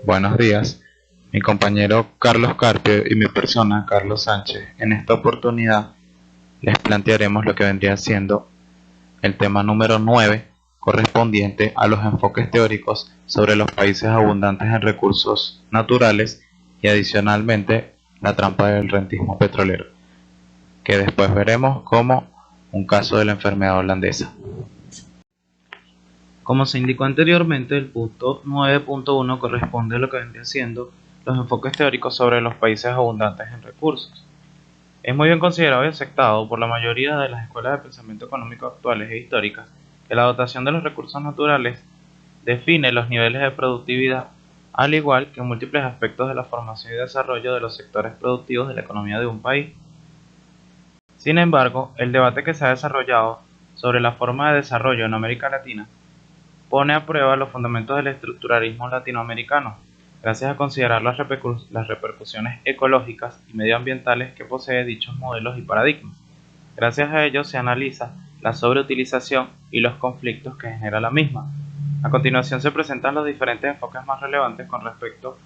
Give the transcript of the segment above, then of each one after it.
Buenos días, mi compañero Carlos Carpio y mi persona, Carlos Sánchez. En esta oportunidad les plantearemos lo que vendría siendo el tema número 9, correspondiente a los enfoques teóricos sobre los países abundantes en recursos naturales y adicionalmente la trampa del rentismo petrolero, que después veremos como un caso de la enfermedad holandesa. Como se indicó anteriormente, el punto 9.1 corresponde a lo que vendría siendo los enfoques teóricos sobre los países abundantes en recursos. Es muy bien considerado y aceptado por la mayoría de las escuelas de pensamiento económico actuales e históricas que la dotación de los recursos naturales define los niveles de productividad, al igual que múltiples aspectos de la formación y desarrollo de los sectores productivos de la economía de un país. Sin embargo, el debate que se ha desarrollado sobre la forma de desarrollo en América Latina pone a prueba los fundamentos del estructuralismo latinoamericano, gracias a considerar las repercusiones ecológicas y medioambientales que posee dichos modelos y paradigmas. Gracias a ello se analiza la sobreutilización y los conflictos que genera la misma. A continuación se presentan los diferentes enfoques más relevantes con respecto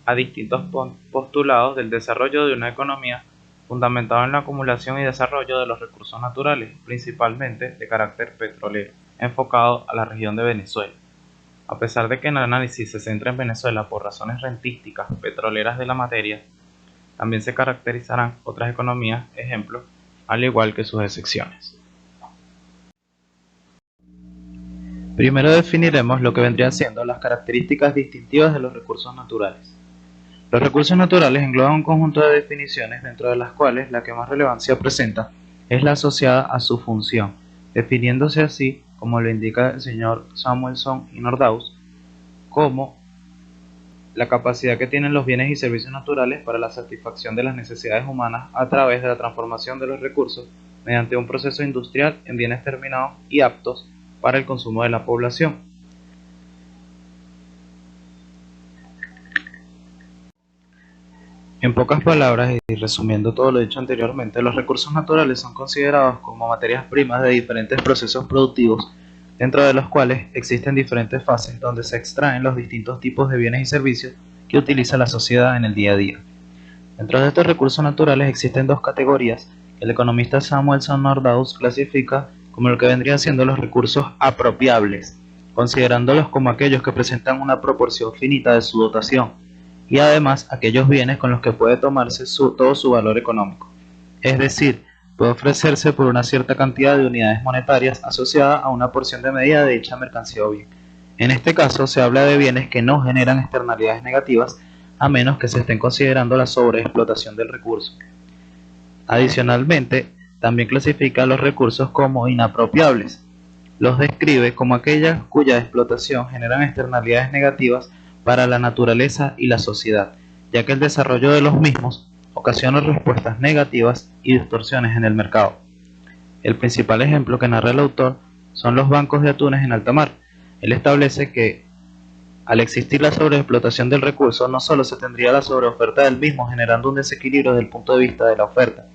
a distintos postulados del desarrollo de una economía fundamentado en la acumulación y desarrollo de los recursos naturales, principalmente de carácter petrolero, enfocado a la región de Venezuela. A pesar de que el análisis se centra en Venezuela por razones rentísticas petroleras de la materia, también se caracterizarán otras economías, ejemplo, al igual que sus excepciones. Primero definiremos lo que vendrían siendo las características distintivas de los recursos naturales. Los recursos naturales engloban un conjunto de definiciones dentro de las cuales la que más relevancia presenta es la asociada a su función, definiéndose así, como lo indica el señor Samuelson y Nordhaus, como la capacidad que tienen los bienes y servicios naturales para la satisfacción de las necesidades humanas a través de la transformación de los recursos mediante un proceso industrial en bienes terminados y aptos para el consumo de la población. En pocas palabras y resumiendo todo lo dicho anteriormente, los recursos naturales son considerados como materias primas de diferentes procesos productivos, dentro de los cuales existen diferentes fases donde se extraen los distintos tipos de bienes y servicios que utiliza la sociedad en el día a día. Dentro de estos recursos naturales existen dos categorías que el economista Samuelson Nordhaus clasifica como lo que vendrían siendo los recursos apropiables, considerándolos como aquellos que presentan una proporción finita de su dotación, y además aquellos bienes con los que puede tomarse todo su valor económico. Es decir, puede ofrecerse por una cierta cantidad de unidades monetarias asociada a una porción de medida de dicha mercancía o bien. En este caso se habla de bienes que no generan externalidades negativas a menos que se estén considerando la sobreexplotación del recurso. Adicionalmente, también clasifica los recursos como inapropiables. Los describe como aquellas cuya explotación generan externalidades negativas para la naturaleza y la sociedad, ya que el desarrollo de los mismos ocasiona respuestas negativas y distorsiones en el mercado. El principal ejemplo que narra el autor son los bancos de atunes en alta mar. Él establece que al existir la sobreexplotación del recurso, no solo se tendría la sobreoferta del mismo generando un desequilibrio desde el punto de vista de la oferta,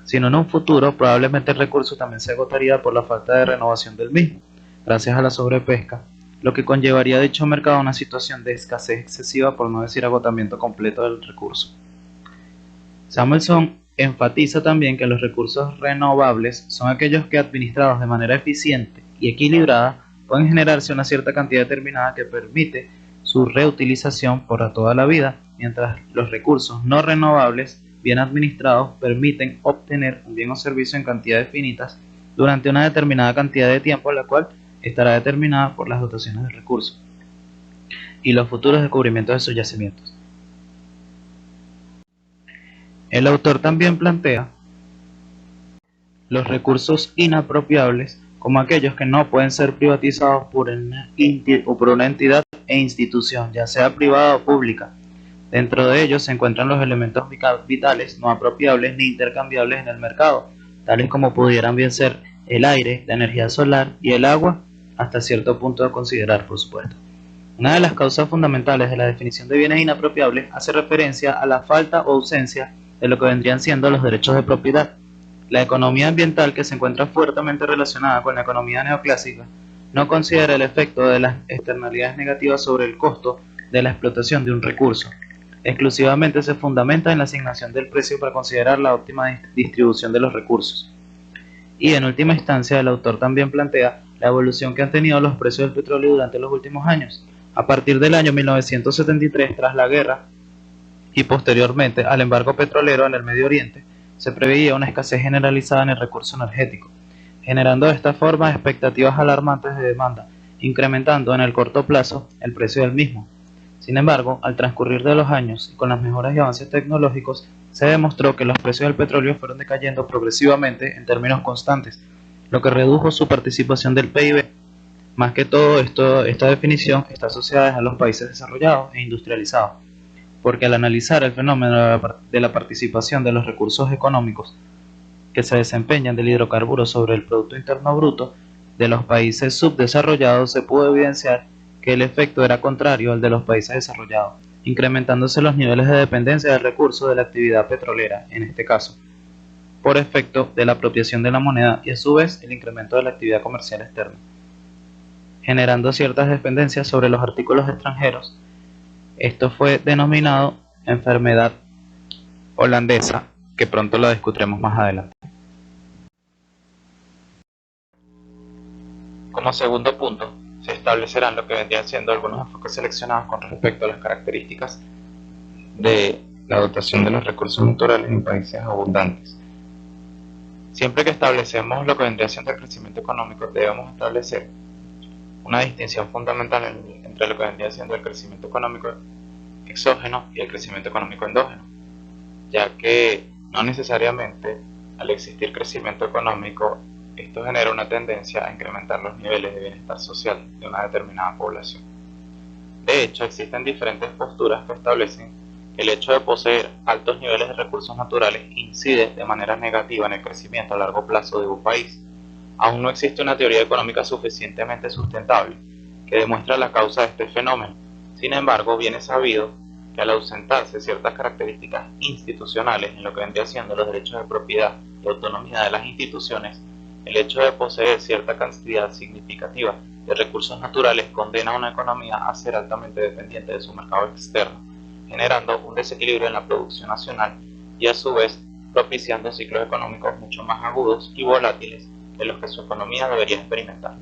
sino en un futuro probablemente el recurso también se agotaría por la falta de renovación del mismo, gracias a la sobrepesca, lo que conllevaría a dicho mercado a una situación de escasez excesiva, por no decir agotamiento completo del recurso. Samuelson enfatiza también que los recursos renovables son aquellos que, administrados de manera eficiente y equilibrada, pueden generarse una cierta cantidad determinada que permite su reutilización por toda la vida, mientras los recursos no renovables, bien administrados, permiten obtener un bien o servicio en cantidades finitas durante una determinada cantidad de tiempo, la cual estará determinada por las dotaciones de recursos y los futuros descubrimientos de sus yacimientos. El autor también plantea los recursos inapropiables como aquellos que no pueden ser privatizados por una entidad e institución, ya sea privada o pública. Dentro de ellos se encuentran los elementos vitales no apropiables ni intercambiables en el mercado, tales como pudieran bien ser el aire, la energía solar y el agua, hasta cierto punto a considerar, por supuesto. Una de las causas fundamentales de la definición de bienes inapropiables hace referencia a la falta o ausencia de lo que vendrían siendo los derechos de propiedad. La economía ambiental, que se encuentra fuertemente relacionada con la economía neoclásica, no considera el efecto de las externalidades negativas sobre el costo de la explotación de un recurso. Exclusivamente se fundamenta en la asignación del precio para considerar la óptima distribución de los recursos. Y en última instancia, el autor también plantea la evolución que han tenido los precios del petróleo durante los últimos años. A partir del año 1973, tras la guerra y posteriormente al embargo petrolero en el Medio Oriente, se preveía una escasez generalizada en el recurso energético, generando de esta forma expectativas alarmantes de demanda, incrementando en el corto plazo el precio del mismo. Sin embargo, al transcurrir de los años y con las mejoras y avances tecnológicos, se demostró que los precios del petróleo fueron decayendo progresivamente en términos constantes, lo que redujo su participación del PIB. Más que todo, esta definición está asociada a los países desarrollados e industrializados, porque al analizar el fenómeno de la participación de los recursos económicos que se desempeñan del hidrocarburo sobre el Producto Interno Bruto de los países subdesarrollados, se pudo evidenciar que el efecto era contrario al de los países desarrollados, incrementándose los niveles de dependencia del recurso de la actividad petrolera, en este caso, por efecto de la apropiación de la moneda y a su vez el incremento de la actividad comercial externa, generando ciertas dependencias sobre los artículos extranjeros. Esto fue denominado enfermedad holandesa, que pronto la discutiremos más adelante. Como segundo punto, se establecerán lo que vendrían siendo algunos enfoques seleccionados con respecto a las características de la dotación de los recursos naturales en países abundantes. Siempre que establecemos lo que vendría siendo el crecimiento económico, debemos establecer una distinción fundamental entre lo que vendría siendo el crecimiento económico exógeno y el crecimiento económico endógeno, ya que no necesariamente al existir crecimiento económico esto genera una tendencia a incrementar los niveles de bienestar social de una determinada población. De hecho, existen diferentes posturas que establecen que el hecho de poseer altos niveles de recursos naturales incide de manera negativa en el crecimiento a largo plazo de un país. Aún no existe una teoría económica suficientemente sustentable que demuestre la causa de este fenómeno. Sin embargo, bien es sabido que al ausentarse ciertas características institucionales en lo que vendría siendo los derechos de propiedad y autonomía de las instituciones, el hecho de poseer cierta cantidad significativa de recursos naturales condena a una economía a ser altamente dependiente de su mercado externo, generando un desequilibrio en la producción nacional y a su vez propiciando ciclos económicos mucho más agudos y volátiles que los que su economía debería experimentar.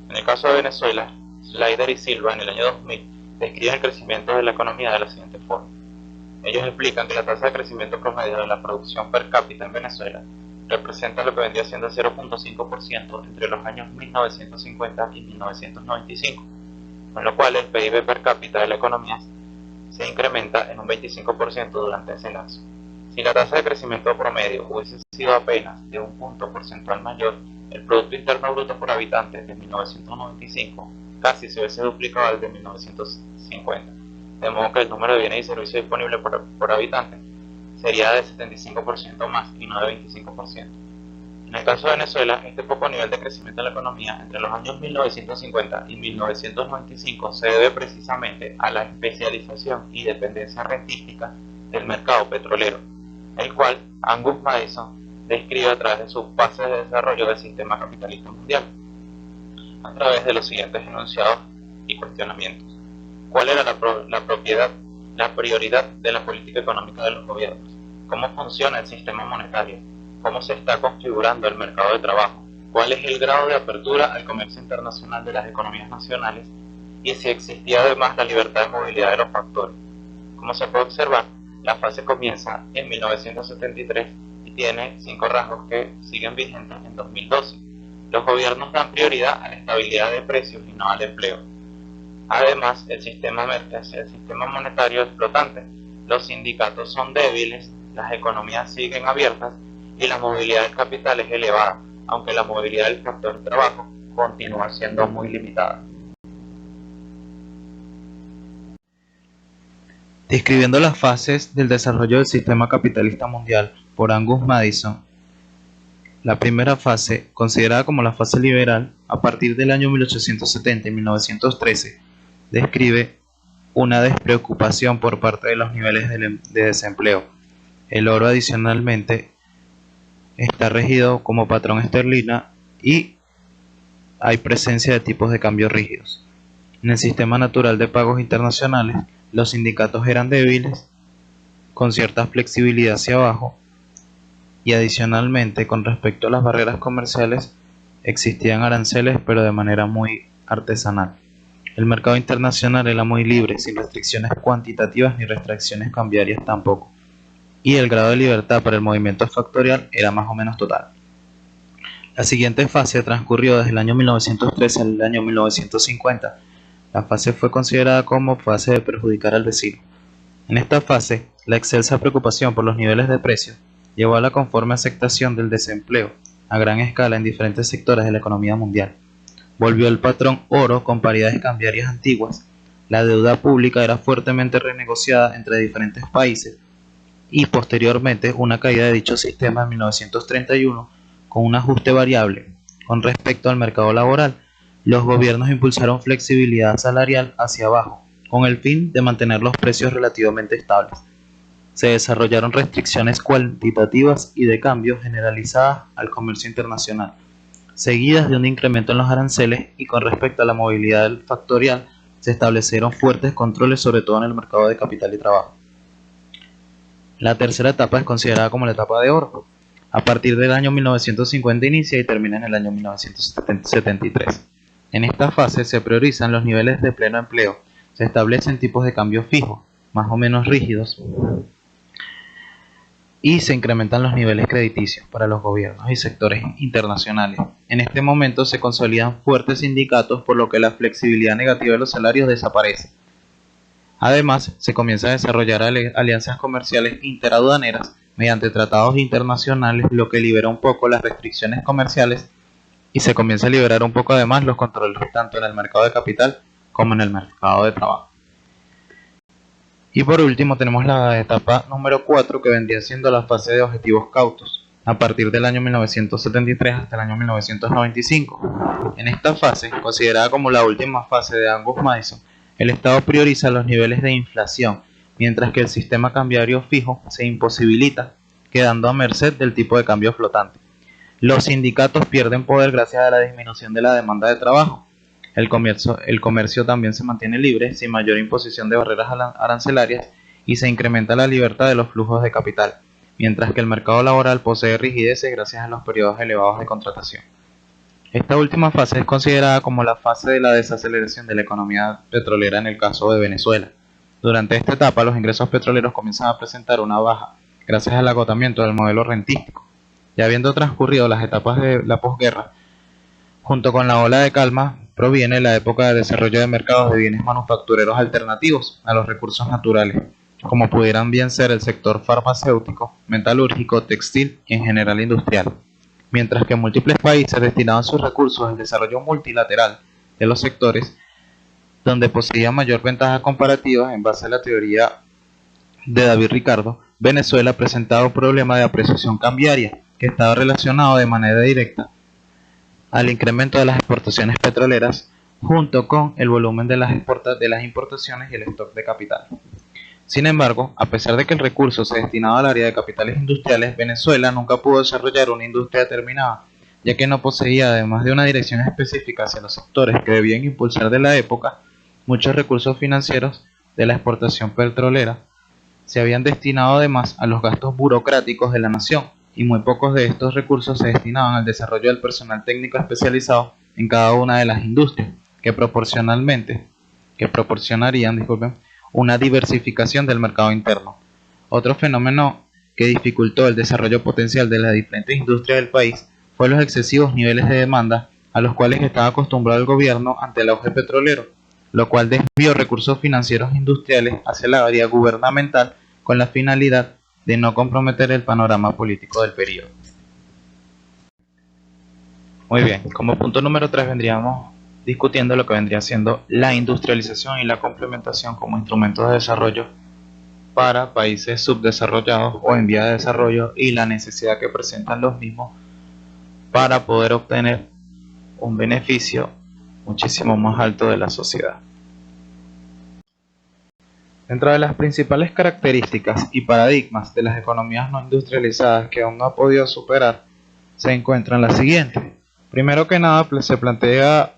En el caso de Venezuela, Slider y Silva en el año 2000 describen el crecimiento de la economía de la siguiente forma. Ellos explican que la tasa de crecimiento promedio de la producción per cápita en Venezuela representa lo que vendría siendo el 0.5% entre los años 1950 y 1995, con lo cual el PIB per cápita de la economía se incrementa en un 25% durante ese lapso. Si la tasa de crecimiento promedio hubiese sido apenas de un punto porcentual mayor, el Producto Interno Bruto por habitante de 1995 casi se hubiese duplicado al de 1950, de modo que el número de bienes y servicios disponibles por habitante sería de 75% más y no de 25%. En el caso de Venezuela, este poco nivel de crecimiento de la economía entre los años 1950 y 1995 se debe precisamente a la especialización y dependencia rentística del mercado petrolero, el cual Angus Maddison describe a través de sus fases de desarrollo del sistema capitalista mundial, a través de los siguientes enunciados y cuestionamientos. ¿Cuál era la prioridad de la política económica de los gobiernos? ¿Cómo funciona el sistema monetario? ¿Cómo se está configurando el mercado de trabajo? ¿Cuál es el grado de apertura al comercio internacional de las economías nacionales? Y si existía además la libertad de movilidad de los factores. Como se puede observar, la fase comienza en 1973 y tiene 5 rasgos que siguen vigentes en 2012. Los gobiernos dan prioridad a la estabilidad de precios y no al empleo. Además, el sistema monetario es flotante, los sindicatos son débiles, las economías siguen abiertas y la movilidad del capital es elevada, aunque la movilidad del factor de trabajo continúa siendo muy limitada. Describiendo las fases del desarrollo del sistema capitalista mundial por Angus Maddison, la primera fase, considerada como la fase liberal, a partir del año 1870 y 1913, describe una despreocupación por parte de los niveles de desempleo. El oro adicionalmente está regido como patrón esterlina y hay presencia de tipos de cambio rígidos. En el sistema natural de pagos internacionales, los sindicatos eran débiles, con cierta flexibilidad hacia abajo, y adicionalmente, con respecto a las barreras comerciales, existían aranceles pero de manera muy artesanal. El mercado internacional era muy libre, sin restricciones cuantitativas ni restricciones cambiarias tampoco, y el grado de libertad para el movimiento factorial era más o menos total. La siguiente fase transcurrió desde el año 1913 al año 1950. La fase fue considerada como fase de perjudicar al vecino. En esta fase, la excelsa preocupación por los niveles de precios llevó a la conforme aceptación del desempleo a gran escala en diferentes sectores de la economía mundial. Volvió el patrón oro con paridades cambiarias antiguas. La deuda pública era fuertemente renegociada entre diferentes países y posteriormente una caída de dicho sistema en 1931 con un ajuste variable. Con respecto al mercado laboral, los gobiernos impulsaron flexibilidad salarial hacia abajo, con el fin de mantener los precios relativamente estables. Se desarrollaron restricciones cuantitativas y de cambio generalizadas al comercio internacional, seguidas de un incremento en los aranceles, y con respecto a la movilidad del factorial, se establecieron fuertes controles sobre todo en el mercado de capital y trabajo. La tercera etapa es considerada como la etapa de oro. A partir del año 1950 inicia y termina en el año 1973. En esta fase se priorizan los niveles de pleno empleo, se establecen tipos de cambio fijos, más o menos rígidos, y se incrementan los niveles crediticios para los gobiernos y sectores internacionales. En este momento se consolidan fuertes sindicatos, por lo que la flexibilidad negativa de los salarios desaparece. Además, se comienza a desarrollar alianzas comerciales interaduaneras mediante tratados internacionales, lo que libera un poco las restricciones comerciales y se comienza a liberar un poco además los controles tanto en el mercado de capital como en el mercado de trabajo. Y por último tenemos la etapa número 4, que vendría siendo la fase de objetivos cautos, a partir del año 1973 hasta el año 1995. En esta fase, considerada como la última fase de Angus-Mason, el Estado prioriza los niveles de inflación, mientras que el sistema cambiario fijo se imposibilita, quedando a merced del tipo de cambio flotante. Los sindicatos pierden poder gracias a la disminución de la demanda de trabajo. El comercio también se mantiene libre, sin mayor imposición de barreras arancelarias, y se incrementa la libertad de los flujos de capital, mientras que el mercado laboral posee rigideces gracias a los periodos elevados de contratación. Esta última fase es considerada como la fase de la desaceleración de la economía petrolera en el caso de Venezuela. Durante esta etapa, los ingresos petroleros comienzan a presentar una baja, gracias al agotamiento del modelo rentístico. Ya habiendo transcurrido las etapas de la posguerra, junto con la ola de calma, proviene la época de desarrollo de mercados de bienes manufactureros alternativos a los recursos naturales, como pudieran bien ser el sector farmacéutico, metalúrgico, textil y en general industrial. Mientras que múltiples países destinaban sus recursos al desarrollo multilateral de los sectores, donde poseían mayor ventaja comparativa en base a la teoría de David Ricardo, Venezuela presentaba un problema de apreciación cambiaria que estaba relacionado de manera directa al incremento de las exportaciones petroleras junto con el volumen de las importaciones y el stock de capital. Sin embargo, a pesar de que el recurso se destinaba al área de capitales industriales, Venezuela nunca pudo desarrollar una industria determinada, ya que no poseía, además de una dirección específica hacia los sectores que debían impulsar de la época, muchos recursos financieros de la exportación petrolera se habían destinado además a los gastos burocráticos de la nación, y muy pocos de estos recursos se destinaban al desarrollo del personal técnico especializado en cada una de las industrias, que proporcionarían una diversificación del mercado interno. Otro fenómeno que dificultó el desarrollo potencial de las diferentes industrias del país fue los excesivos niveles de demanda a los cuales estaba acostumbrado el gobierno ante el auge petrolero, lo cual desvió recursos financieros industriales hacia la área gubernamental con la finalidad de no comprometer el panorama político del periodo. Muy bien, como punto número 3 vendríamos discutiendo lo que vendría siendo la industrialización y la complementación como instrumentos de desarrollo para países subdesarrollados o en vía de desarrollo, y la necesidad que presentan los mismos para poder obtener un beneficio muchísimo más alto de la sociedad. Dentro de las principales características y paradigmas de las economías no industrializadas que aún no ha podido superar, se encuentran las siguientes. Primero que nada, se plantea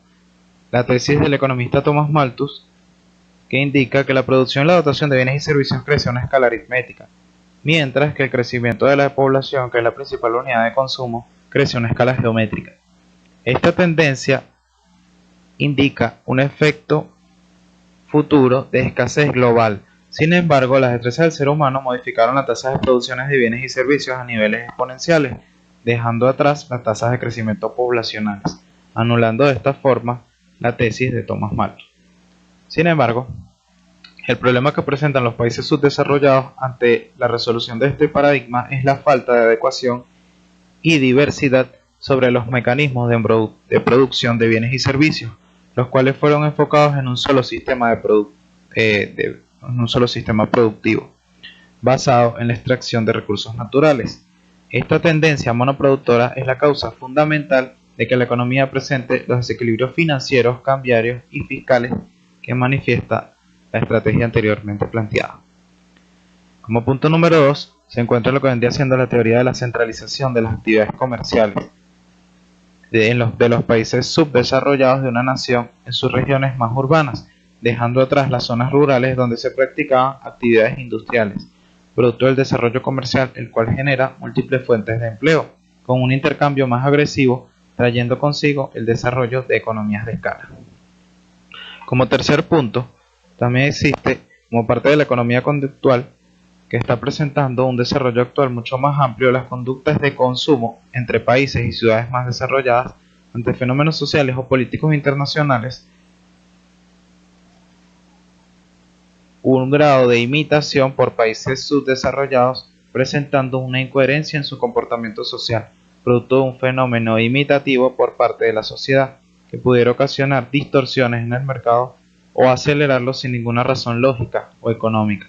la tesis del economista Thomas Malthus, que indica que la producción y la dotación de bienes y servicios crece a una escala aritmética, mientras que el crecimiento de la población, que es la principal unidad de consumo, crece a una escala geométrica. Esta tendencia indica un efecto futuro de escasez global. Sin embargo, las destrezas del ser humano modificaron las tasas de producciones de bienes y servicios a niveles exponenciales, dejando atrás las tasas de crecimiento poblacionales, anulando de esta forma la tesis de Thomas Malthus. Sin embargo, el problema que presentan los países subdesarrollados ante la resolución de este paradigma es la falta de adecuación y diversidad sobre los mecanismos de producción de bienes y servicios, los cuales fueron enfocados en un solo sistema productivo, basado en la extracción de recursos naturales. Esta tendencia monoproductora es la causa fundamental de que la economía presente los desequilibrios financieros, cambiarios y fiscales que manifiesta la estrategia anteriormente planteada. Como punto número 2, se encuentra lo que vendría siendo la teoría de la centralización de las actividades comerciales de los países subdesarrollados de una nación en sus regiones más urbanas, dejando atrás las zonas rurales donde se practicaban actividades industriales, producto del desarrollo comercial, el cual genera múltiples fuentes de empleo, con un intercambio más agresivo, trayendo consigo el desarrollo de economías de escala. Como tercer punto, también existe, como parte de la economía conductual, que está presentando un desarrollo actual mucho más amplio de las conductas de consumo entre países y ciudades más desarrolladas ante fenómenos sociales o políticos internacionales, un grado de imitación por países subdesarrollados presentando una incoherencia en su comportamiento social, producto de un fenómeno imitativo por parte de la sociedad, que pudiera ocasionar distorsiones en el mercado o acelerarlo sin ninguna razón lógica o económica.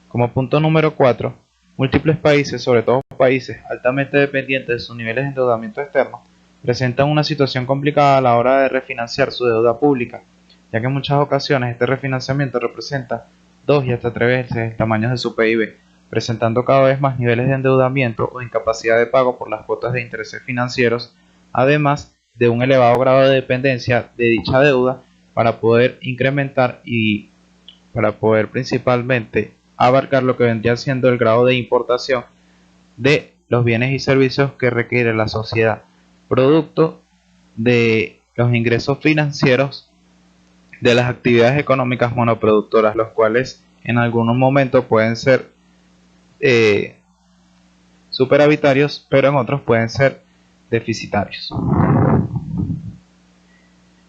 Como punto número 4, múltiples países, sobre todo países altamente dependientes de sus niveles de endeudamiento externo, presentan una situación complicada a la hora de refinanciar su deuda pública, ya que en muchas ocasiones este refinanciamiento representa 2 y hasta 3 veces el tamaño de su PIB, presentando cada vez más niveles de endeudamiento o incapacidad de pago por las cuotas de intereses financieros, además de un elevado grado de dependencia de dicha deuda para poder incrementar y para poder principalmente abarcar lo que vendría siendo el grado de importación de los bienes y servicios que requiere la sociedad, producto de los ingresos financieros de las actividades económicas monoproductoras, los cuales en algún momento pueden ser superavitarios, pero en otros pueden ser deficitarios.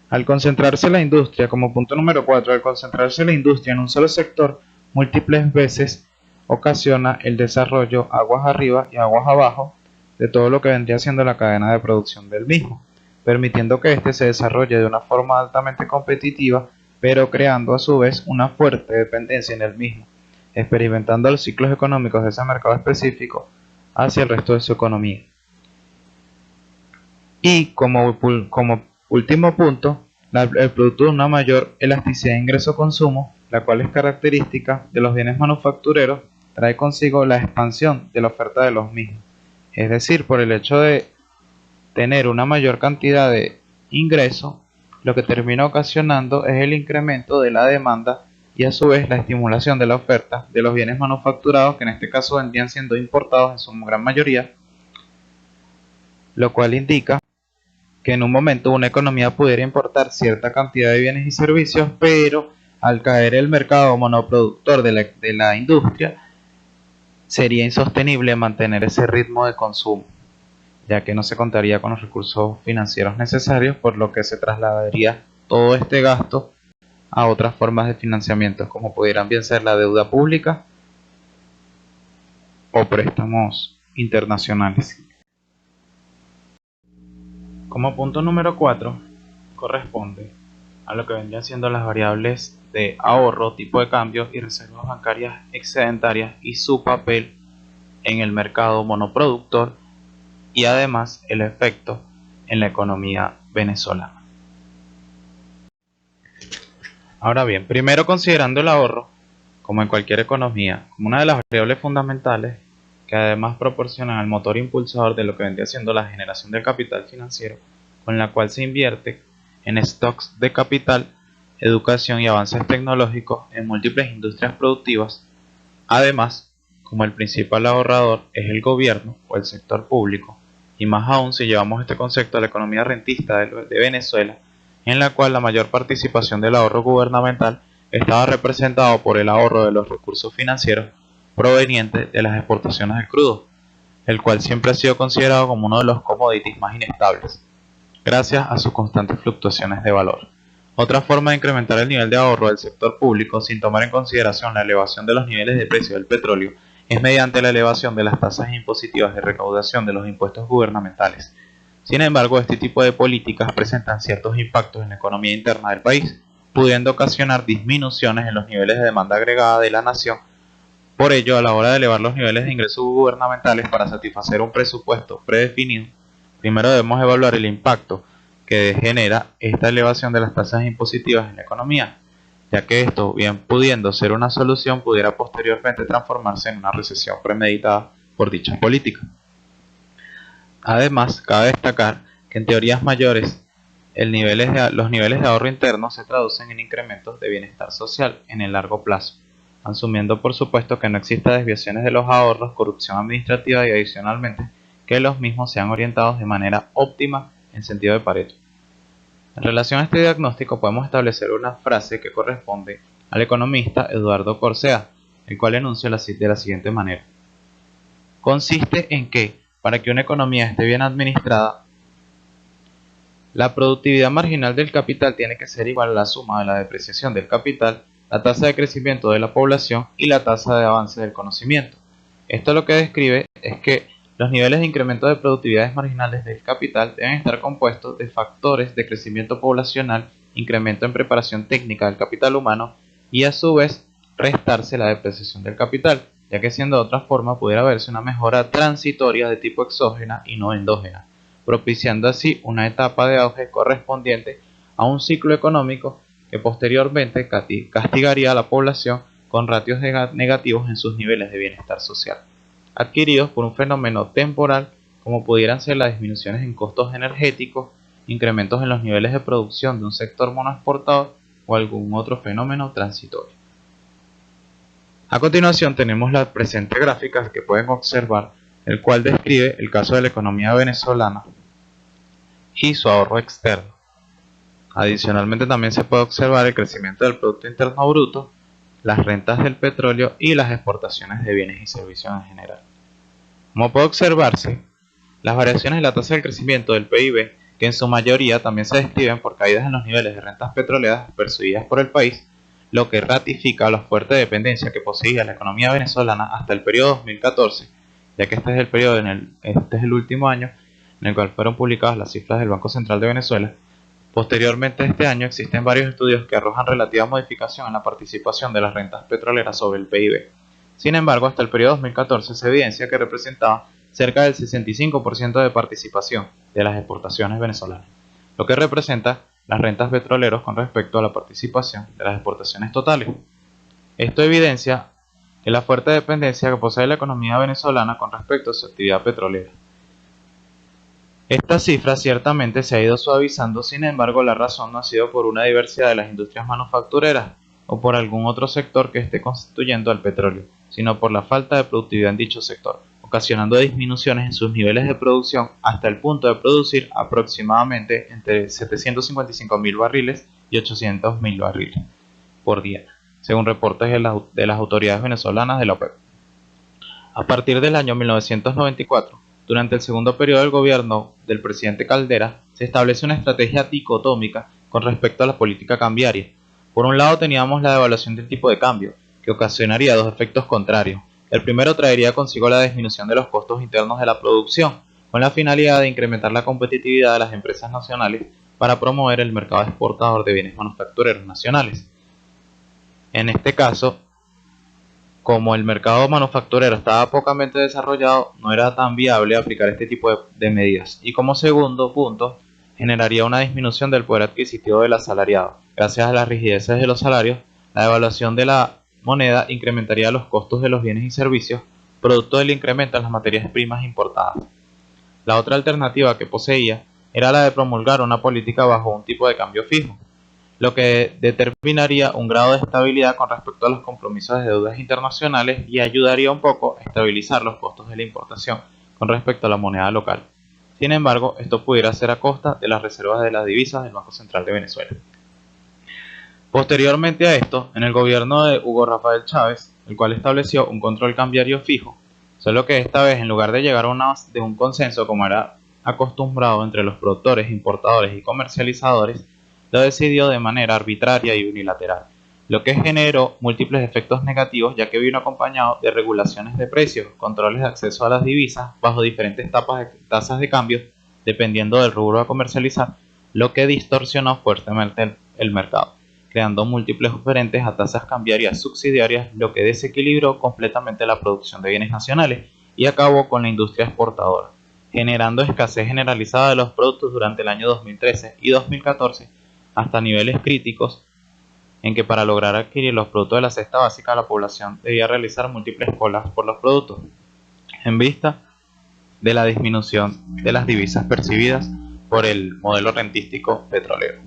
Al concentrarse la industria, como punto número 4, al concentrarse la industria en un solo sector, múltiples veces ocasiona el desarrollo aguas arriba y aguas abajo de todo lo que vendría siendo la cadena de producción del mismo, permitiendo que éste se desarrolle de una forma altamente competitiva, pero creando a su vez una fuerte dependencia en el mismo, experimentando los ciclos económicos de ese mercado específico hacia el resto de su economía. Y como último punto, el producto de una mayor elasticidad de ingreso-consumo, la cual es característica de los bienes manufactureros, trae consigo la expansión de la oferta de los mismos. Es decir, por el hecho de tener una mayor cantidad de ingresos, lo que termina ocasionando es el incremento de la demanda y a su vez la estimulación de la oferta de los bienes manufacturados, que en este caso vendrían siendo importados en su gran mayoría, lo cual indica que en un momento una economía pudiera importar cierta cantidad de bienes y servicios, pero al caer el mercado monoproductor de la industria, sería insostenible mantener ese ritmo de consumo, ya que no se contaría con los recursos financieros necesarios, por lo que se trasladaría todo este gasto a otras formas de financiamiento, como pudieran bien ser la deuda pública o préstamos internacionales. Como punto número 4, corresponde a lo que vendrían siendo las variables de ahorro, tipo de cambio y reservas bancarias excedentarias y su papel en el mercado monoproductor y además el efecto en la economía venezolana. Ahora bien, primero considerando el ahorro, como en cualquier economía, como una de las variables fundamentales que además proporcionan al motor impulsador de lo que vendría siendo la generación del capital financiero, con la cual se invierte en stocks de capital, educación y avances tecnológicos en múltiples industrias productivas. Además, como el principal ahorrador es el gobierno o el sector público, y más aún si llevamos este concepto a la economía rentista de Venezuela, en la cual la mayor participación del ahorro gubernamental estaba representado por el ahorro de los recursos financieros provenientes de las exportaciones de crudo, el cual siempre ha sido considerado como uno de los commodities más inestables, gracias a sus constantes fluctuaciones de valor. Otra forma de incrementar el nivel de ahorro del sector público sin tomar en consideración la elevación de los niveles de precio del petróleo es mediante la elevación de las tasas impositivas de recaudación de los impuestos gubernamentales. Sin embargo, este tipo de políticas presentan ciertos impactos en la economía interna del país, pudiendo ocasionar disminuciones en los niveles de demanda agregada de la nación. Por ello, a la hora de elevar los niveles de ingresos gubernamentales para satisfacer un presupuesto predefinido, primero debemos evaluar el impacto que genera esta elevación de las tasas impositivas en la economía, ya que esto, bien pudiendo ser una solución, pudiera posteriormente transformarse en una recesión premeditada por dicha política. Además, cabe destacar que en teorías mayores, los niveles de ahorro interno se traducen en incrementos de bienestar social en el largo plazo, asumiendo por supuesto que no exista desviaciones de los ahorros, corrupción administrativa y adicionalmente que los mismos sean orientados de manera óptima en sentido de Pareto. En relación a este diagnóstico podemos establecer una frase que corresponde al economista Eduardo Corcea, el cual enuncia de la siguiente manera. Consiste en que, para que una economía esté bien administrada, la productividad marginal del capital tiene que ser igual a la suma de la depreciación del capital, la tasa de crecimiento de la población y la tasa de avance del conocimiento. Esto lo que describe es que los niveles de incremento de productividades marginales del capital deben estar compuestos de factores de crecimiento poblacional, incremento en preparación técnica del capital humano y a su vez restarse la depreciación del capital, ya que siendo de otra forma pudiera verse una mejora transitoria de tipo exógena y no endógena, propiciando así una etapa de auge correspondiente a un ciclo económico que posteriormente castigaría a la población con ratios negativos en sus niveles de bienestar social, adquiridos por un fenómeno temporal como pudieran ser las disminuciones en costos energéticos, incrementos en los niveles de producción de un sector monoexportador o algún otro fenómeno transitorio. A continuación tenemos la presente gráfica que pueden observar, el cual describe el caso de la economía venezolana y su ahorro externo. Adicionalmente también se puede observar el crecimiento del Producto Interno Bruto, las rentas del petróleo y las exportaciones de bienes y servicios en general. Como puede observarse, las variaciones de la tasa de crecimiento del PIB, que en su mayoría también se describen por caídas en los niveles de rentas petroleras percibidas por el país, lo que ratifica la fuerte dependencia que poseía la economía venezolana hasta el periodo 2014, ya que este es el último año en el cual fueron publicadas las cifras del Banco Central de Venezuela. Posteriormente a este año existen varios estudios que arrojan relativa modificación en la participación de las rentas petroleras sobre el PIB. Sin embargo, hasta el periodo 2014 se evidencia que representaba cerca del 65% de participación de las exportaciones venezolanas, lo que representa las rentas petroleras con respecto a la participación de las exportaciones totales. Esto evidencia la fuerte dependencia que posee la economía venezolana con respecto a su actividad petrolera. Esta cifra ciertamente se ha ido suavizando, sin embargo la razón no ha sido por una diversidad de las industrias manufactureras o por algún otro sector que esté constituyendo al petróleo, sino por la falta de productividad en dicho sector, ocasionando disminuciones en sus niveles de producción hasta el punto de producir aproximadamente entre 755.000 barriles y 800.000 barriles por día, según reportes de las autoridades venezolanas de la OPEP. A partir del año 1994, durante el segundo periodo del gobierno del presidente Caldera, se establece una estrategia dicotómica con respecto a la política cambiaria. Por un lado teníamos la devaluación del tipo de cambio, que ocasionaría dos efectos contrarios. El primero traería consigo la disminución de los costos internos de la producción, con la finalidad de incrementar la competitividad de las empresas nacionales para promover el mercado exportador de bienes manufactureros nacionales. En este caso, como el mercado manufacturero estaba pocamente desarrollado, no era tan viable aplicar este tipo de medidas. Y como segundo punto, generaría una disminución del poder adquisitivo del asalariado. Gracias a las rigideces de los salarios, la devaluación de la moneda incrementaría los costos de los bienes y servicios, producto del incremento en las materias primas importadas. La otra alternativa que poseía era la de promulgar una política bajo un tipo de cambio fijo, lo que determinaría un grado de estabilidad con respecto a los compromisos de deudas internacionales y ayudaría un poco a estabilizar los costos de la importación con respecto a la moneda local. Sin embargo, esto pudiera ser a costa de las reservas de las divisas del Banco Central de Venezuela. Posteriormente a esto, en el gobierno de Hugo Rafael Chávez, el cual estableció un control cambiario fijo, solo que esta vez, en lugar de llegar a un consenso como era acostumbrado entre los productores, importadores y comercializadores, lo decidió de manera arbitraria y unilateral, lo que generó múltiples efectos negativos, ya que vino acompañado de regulaciones de precios, controles de acceso a las divisas bajo diferentes tasas de cambio dependiendo del rubro a comercializar, lo que distorsionó fuertemente el mercado, creando múltiples oferentes a tasas cambiarias subsidiarias, lo que desequilibró completamente la producción de bienes nacionales y acabó con la industria exportadora, generando escasez generalizada de los productos durante el año 2013 y 2014 hasta niveles críticos en que para lograr adquirir los productos de la cesta básica la población debía realizar múltiples colas por los productos, en vista de la disminución de las divisas percibidas por el modelo rentístico petrolero.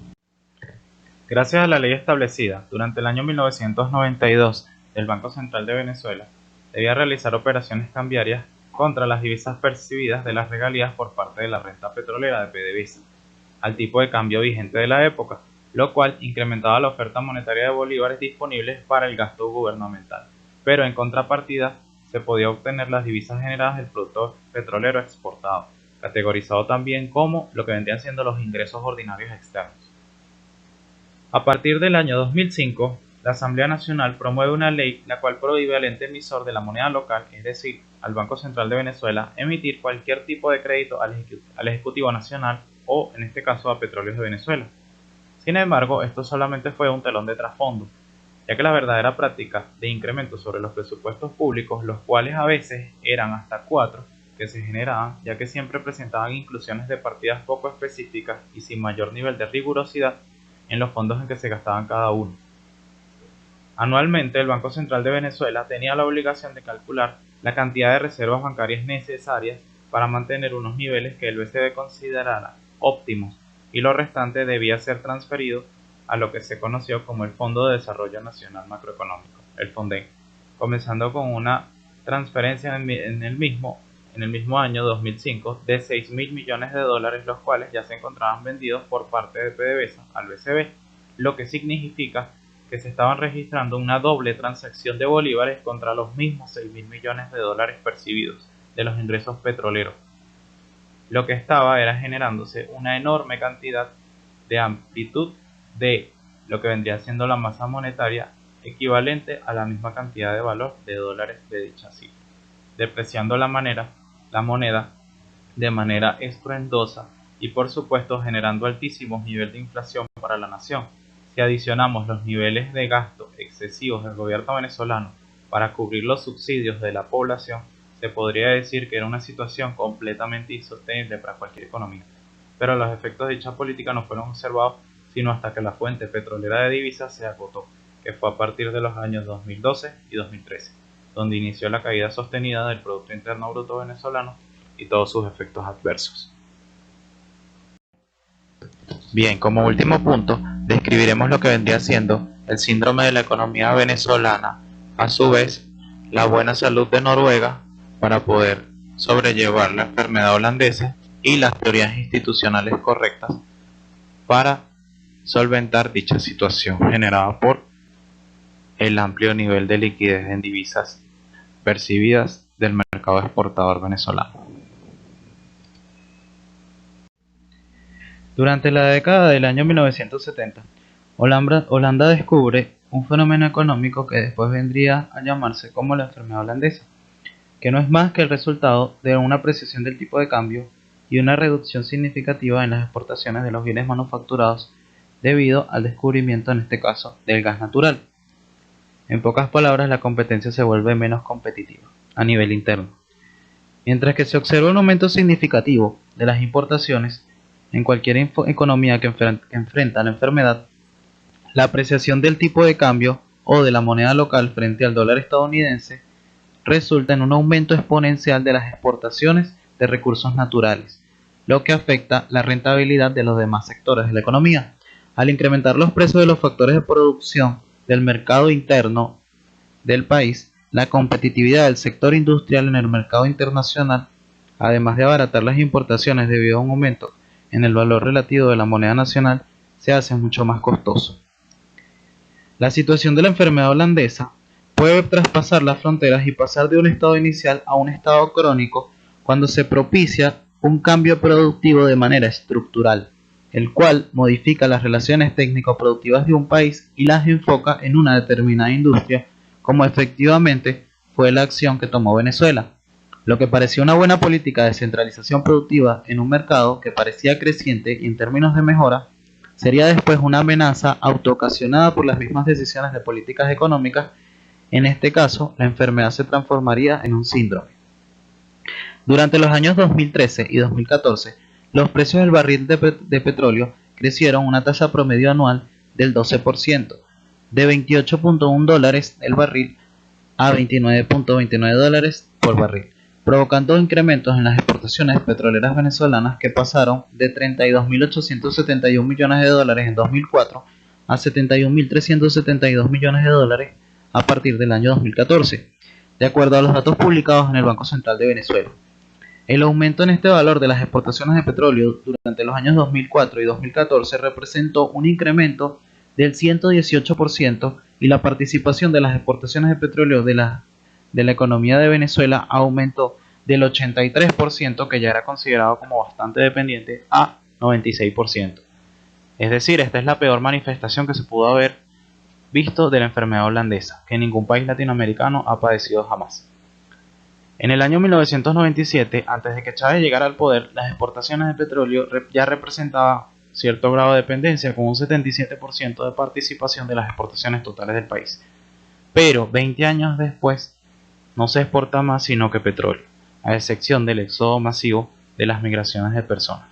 Gracias a la ley establecida durante el año 1992, el Banco Central de Venezuela debía realizar operaciones cambiarias contra las divisas percibidas de las regalías por parte de la renta petrolera de PDVSA, al tipo de cambio vigente de la época, lo cual incrementaba la oferta monetaria de bolívares disponibles para el gasto gubernamental, pero en contrapartida se podía obtener las divisas generadas del producto petrolero exportado, categorizado también como lo que vendrían siendo los ingresos ordinarios externos. A partir del año 2005, la Asamblea Nacional promueve una ley la cual prohíbe al ente emisor de la moneda local, es decir, al Banco Central de Venezuela, emitir cualquier tipo de crédito al Ejecutivo Nacional o, en este caso, a Petróleos de Venezuela. Sin embargo, esto solamente fue un telón de trasfondo, ya que la verdadera práctica de incremento sobre los presupuestos públicos, los cuales a veces eran hasta 4 que se generaban, ya que siempre presentaban inclusiones de partidas poco específicas y sin mayor nivel de rigurosidad en los fondos en que se gastaban cada uno. Anualmente, el Banco Central de Venezuela tenía la obligación de calcular la cantidad de reservas bancarias necesarias para mantener unos niveles que el BCB considerara óptimos, y lo restante debía ser transferido a lo que se conoció como el Fondo de Desarrollo Nacional Macroeconómico, el FONDEN, comenzando con una transferencia en el mismo año 2005 de 6.000 millones de dólares, los cuales ya se encontraban vendidos por parte de PDVSA al BCB, lo que significa que se estaban registrando una doble transacción de bolívares contra los mismos 6.000 millones de dólares percibidos de los ingresos petroleros. Lo que estaba era generándose una enorme cantidad de amplitud de lo que vendría siendo la masa monetaria equivalente a la misma cantidad de valor de dólares de dicha cifra, depreciando la moneda de manera estruendosa y por supuesto generando altísimos niveles de inflación para la nación. Si adicionamos los niveles de gasto excesivos del gobierno venezolano para cubrir los subsidios de la población, se podría decir que era una situación completamente insostenible para cualquier economía. Pero los efectos de dicha política no fueron observados sino hasta que la fuente petrolera de divisas se agotó, que fue a partir de los años 2012 y 2013, donde inició la caída sostenida del Producto Interno Bruto venezolano y todos sus efectos adversos. Bien, como último punto, describiremos lo que vendría siendo el síndrome de la economía venezolana, a su vez, la buena salud de Noruega para poder sobrellevar la enfermedad holandesa y las teorías institucionales correctas para solventar dicha situación generada por el amplio nivel de liquidez en divisas percibidas del mercado exportador venezolano. Durante la década del año 1970, Holanda descubre un fenómeno económico que después vendría a llamarse como la enfermedad holandesa, que no es más que el resultado de una apreciación del tipo de cambio y una reducción significativa en las exportaciones de los bienes manufacturados debido al descubrimiento, en este caso, del gas natural. En pocas palabras, la competencia se vuelve menos competitiva a nivel interno. Mientras que se observa un aumento significativo de las importaciones en cualquier economía que enfrenta la enfermedad, la apreciación del tipo de cambio o de la moneda local frente al dólar estadounidense resulta en un aumento exponencial de las exportaciones de recursos naturales, lo que afecta la rentabilidad de los demás sectores de la economía. Al incrementar los precios de los factores de producción del mercado interno del país, la competitividad del sector industrial en el mercado internacional, además de abaratar las importaciones debido a un aumento en el valor relativo de la moneda nacional, se hace mucho más costoso. La situación de la enfermedad holandesa puede traspasar las fronteras y pasar de un estado inicial a un estado crónico cuando se propicia un cambio productivo de manera estructural, el cual modifica las relaciones técnico-productivas de un país y las enfoca en una determinada industria, como efectivamente fue la acción que tomó Venezuela. Lo que parecía una buena política de centralización productiva en un mercado que parecía creciente y en términos de mejora, sería después una amenaza autoocasionada por las mismas decisiones de políticas económicas. En este caso, la enfermedad se transformaría en un síndrome. Durante los años 2013 y 2014, los precios del barril de petróleo crecieron una tasa promedio anual del 12%, de $28.1 el barril a $29.29 por barril, provocando incrementos en las exportaciones petroleras venezolanas que pasaron de $32.871 millones en 2004 a $71.372 millones a partir del año 2014, de acuerdo a los datos publicados en el Banco Central de Venezuela. El aumento en este valor de las exportaciones de petróleo durante los años 2004 y 2014 representó un incremento del 118% y la participación de las exportaciones de petróleo de la economía de Venezuela aumentó del 83%, que ya era considerado como bastante dependiente, a 96%. Es decir, esta es la peor manifestación que se pudo haber visto de la enfermedad holandesa, que ningún país latinoamericano ha padecido jamás. En el año 1997, antes de que Chávez llegara al poder, las exportaciones de petróleo ya representaban cierto grado de dependencia, con un 77% de participación de las exportaciones totales del país. Pero 20 años después, no se exporta más sino que petróleo, a excepción del éxodo masivo de las migraciones de personas.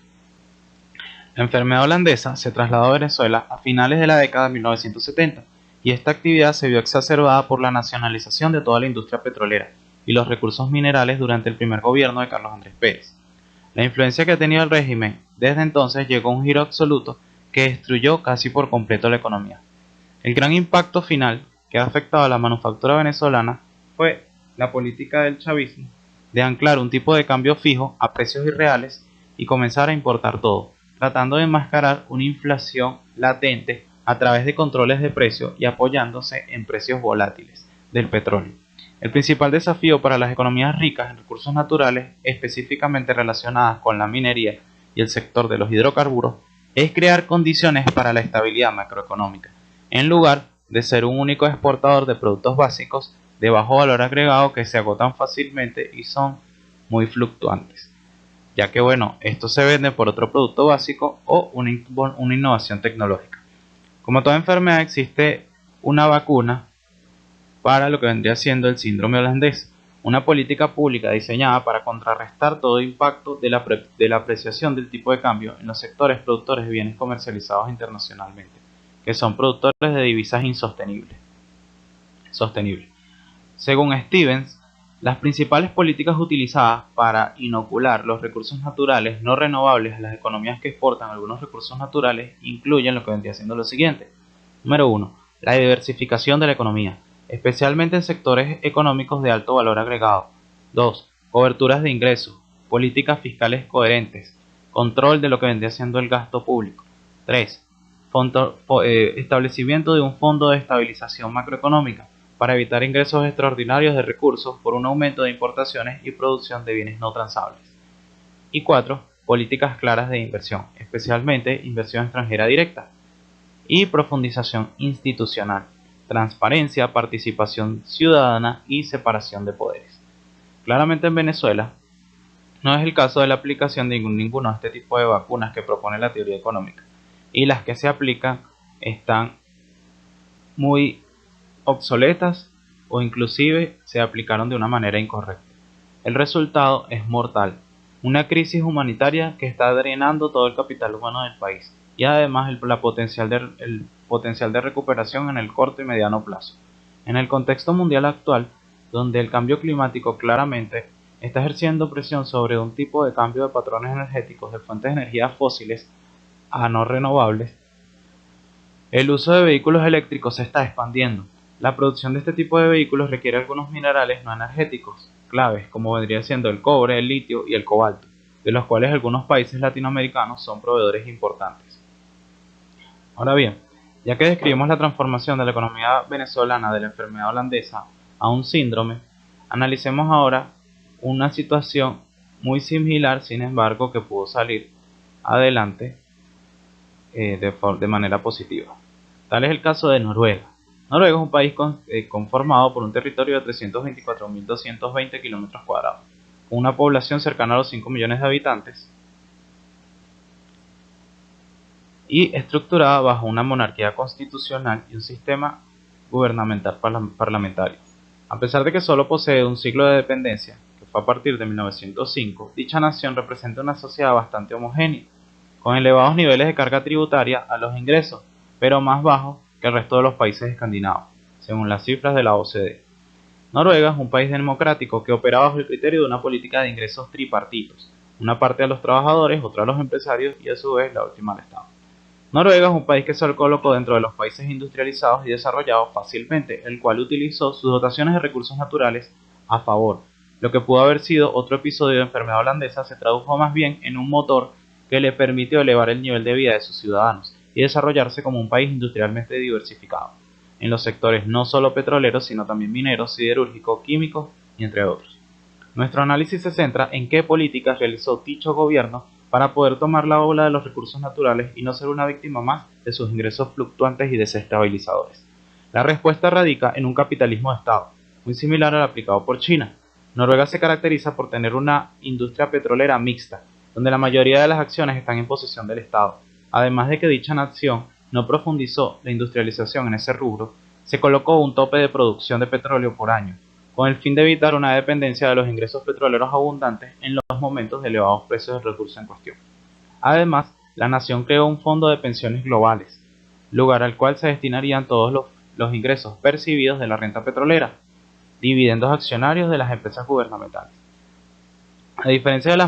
La enfermedad holandesa se trasladó a Venezuela a finales de la década de 1970, y esta actividad se vio exacerbada por la nacionalización de toda la industria petrolera y los recursos minerales durante el primer gobierno de Carlos Andrés Pérez. La influencia que ha tenido el régimen desde entonces llegó a un giro absoluto que destruyó casi por completo la economía. El gran impacto final que ha afectado a la manufactura venezolana fue la política del chavismo de anclar un tipo de cambio fijo a precios irreales y comenzar a importar todo, tratando de enmascarar una inflación latente a través de controles de precios y apoyándose en precios volátiles del petróleo. El principal desafío para las economías ricas en recursos naturales, específicamente relacionadas con la minería y el sector de los hidrocarburos, es crear condiciones para la estabilidad macroeconómica, en lugar de ser un único exportador de productos básicos de bajo valor agregado que se agotan fácilmente y son muy fluctuantes, ya que estos se venden por otro producto básico o una innovación tecnológica. Como toda enfermedad, existe una vacuna para lo que vendría siendo el síndrome holandés, una política pública diseñada para contrarrestar todo impacto de la apreciación del tipo de cambio en los sectores productores de bienes comercializados internacionalmente, que son productores de divisas insostenibles. Según Stevens, las principales políticas utilizadas para inocular los recursos naturales no renovables a las economías que exportan algunos recursos naturales incluyen lo que vendría siendo lo siguiente. Número 1. La diversificación de la economía, especialmente en sectores económicos de alto valor agregado. 2. Coberturas de ingresos, políticas fiscales coherentes, control de lo que vendría siendo el gasto público. 3. Establecimiento de un fondo de estabilización macroeconómica para evitar ingresos extraordinarios de recursos por un aumento de importaciones y producción de bienes no transables. Y 4. Políticas claras de inversión, especialmente inversión extranjera directa. Y profundización institucional, transparencia, participación ciudadana y separación de poderes. Claramente en Venezuela no es el caso de la aplicación de ninguno de este tipo de vacunas que propone la teoría económica, y las que se aplican están muy obsoletas o inclusive se aplicaron de una manera incorrecta. El resultado es mortal, una crisis humanitaria que está drenando todo el capital humano del país y además el potencial de recuperación en el corto y mediano plazo. En el contexto mundial actual, donde el cambio climático claramente está ejerciendo presión sobre un tipo de cambio de patrones energéticos de fuentes de energía fósiles a no renovables. El uso de vehículos eléctricos se está expandiendo. La producción de este tipo de vehículos requiere algunos minerales no energéticos claves, como vendría siendo el cobre, el litio y el cobalto, de los cuales algunos países latinoamericanos son proveedores importantes. Ahora bien, ya que describimos la transformación de la economía venezolana de la enfermedad holandesa a un síndrome, analicemos ahora una situación muy similar, sin embargo, que pudo salir adelante de manera positiva. Tal es el caso de Noruega. Noruega es un país conformado por un territorio de 324.220 kilómetros cuadrados, con una población cercana a los 5 millones de habitantes y estructurada bajo una monarquía constitucional y un sistema gubernamental parlamentario. A pesar de que solo posee un siglo de dependencia, que fue a partir de 1905, dicha nación representa una sociedad bastante homogénea, con elevados niveles de carga tributaria a los ingresos, pero más bajos que el resto de los países escandinavos, según las cifras de la OCDE. Noruega es un país democrático que opera bajo el criterio de una política de ingresos tripartitos, una parte a los trabajadores, otra a los empresarios y a su vez la última al Estado. Noruega es un país que se colocó dentro de los países industrializados y desarrollados fácilmente, el cual utilizó sus dotaciones de recursos naturales a favor. Lo que pudo haber sido otro episodio de enfermedad holandesa se tradujo más bien en un motor que le permitió elevar el nivel de vida de sus ciudadanos y desarrollarse como un país industrialmente diversificado, en los sectores no solo petroleros, sino también mineros, siderúrgicos, químicos y entre otros. Nuestro análisis se centra en qué políticas realizó dicho gobierno para poder tomar la ola de los recursos naturales y no ser una víctima más de sus ingresos fluctuantes y desestabilizadores. La respuesta radica en un capitalismo de Estado, muy similar al aplicado por China. Noruega se caracteriza por tener una industria petrolera mixta, donde la mayoría de las acciones están en posesión del Estado. Además de que dicha nación no profundizó la industrialización en ese rubro, se colocó un tope de producción de petróleo por año, con el fin de evitar una dependencia de los ingresos petroleros abundantes en los momentos de elevados precios del recurso en cuestión. Además, la nación creó un fondo de pensiones globales, lugar al cual se destinarían todos los ingresos percibidos de la renta petrolera, dividendos accionarios de las empresas gubernamentales. A diferencia de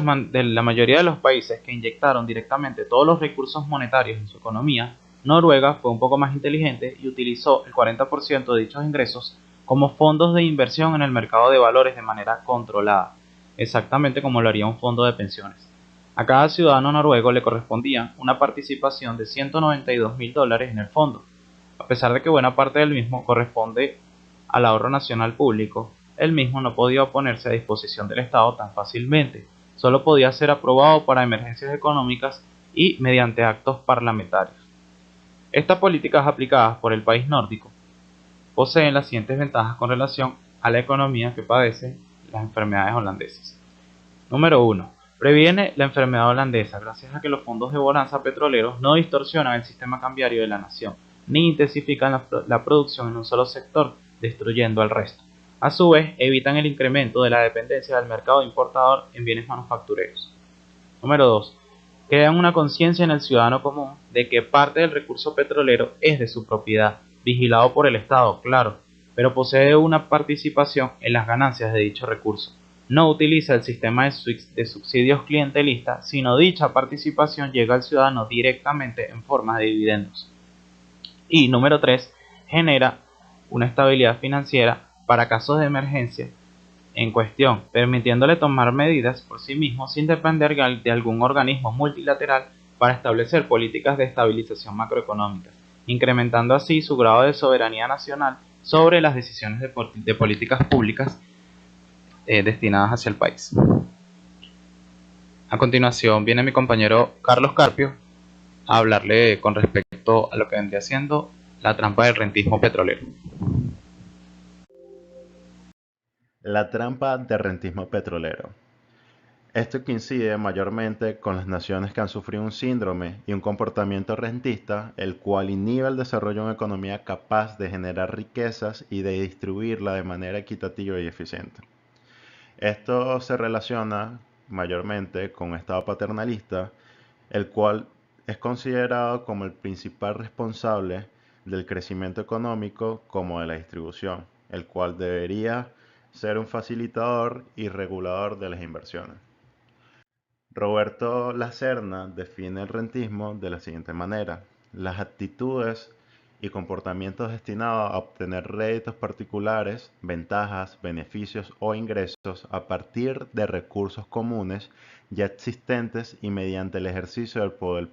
la mayoría de los países que inyectaron directamente todos los recursos monetarios en su economía, Noruega fue un poco más inteligente y utilizó el 40% de dichos ingresos como fondos de inversión en el mercado de valores de manera controlada, exactamente como lo haría un fondo de pensiones. A cada ciudadano noruego le correspondía una participación de $192.000 en el fondo, a pesar de que buena parte del mismo corresponde al ahorro nacional público. El mismo no podía ponerse a disposición del Estado tan fácilmente, solo podía ser aprobado para emergencias económicas y mediante actos parlamentarios. Estas políticas aplicadas por el país nórdico poseen las siguientes ventajas con relación a la economía que padece las enfermedades holandesas. Número 1. Previene la enfermedad holandesa gracias a que los fondos de bonanza petroleros no distorsionan el sistema cambiario de la nación, ni intensifican la producción en un solo sector, destruyendo al resto. A su vez, evitan el incremento de la dependencia del mercado importador en bienes manufactureros. Número 2. Crean una conciencia en el ciudadano común de que parte del recurso petrolero es de su propiedad, vigilado por el Estado, claro, pero posee una participación en las ganancias de dicho recurso. No utiliza el sistema de subsidios clientelistas, sino dicha participación llega al ciudadano directamente en forma de dividendos. Y número 3, genera una estabilidad financiera para casos de emergencia en cuestión, permitiéndole tomar medidas por sí mismo sin depender de algún organismo multilateral para establecer políticas de estabilización macroeconómica, incrementando así su grado de soberanía nacional sobre las decisiones de políticas públicas destinadas hacia el país. A continuación viene mi compañero Carlos Carpio a hablarle con respecto a lo que vendría siendo la trampa del rentismo petrolero. La trampa del rentismo petrolero. Esto coincide mayormente con las naciones que han sufrido un síndrome y un comportamiento rentista, el cual inhibe el desarrollo de una economía capaz de generar riquezas y de distribuirla de manera equitativa y eficiente. Esto se relaciona mayormente con un Estado paternalista, el cual es considerado como el principal responsable del crecimiento económico como de la distribución, el cual debería ser un facilitador y regulador de las inversiones. Roberto Lacerna define el rentismo de la siguiente manera: las actitudes y comportamientos destinados a obtener réditos particulares, ventajas, beneficios o ingresos a partir de recursos comunes ya existentes y mediante el ejercicio del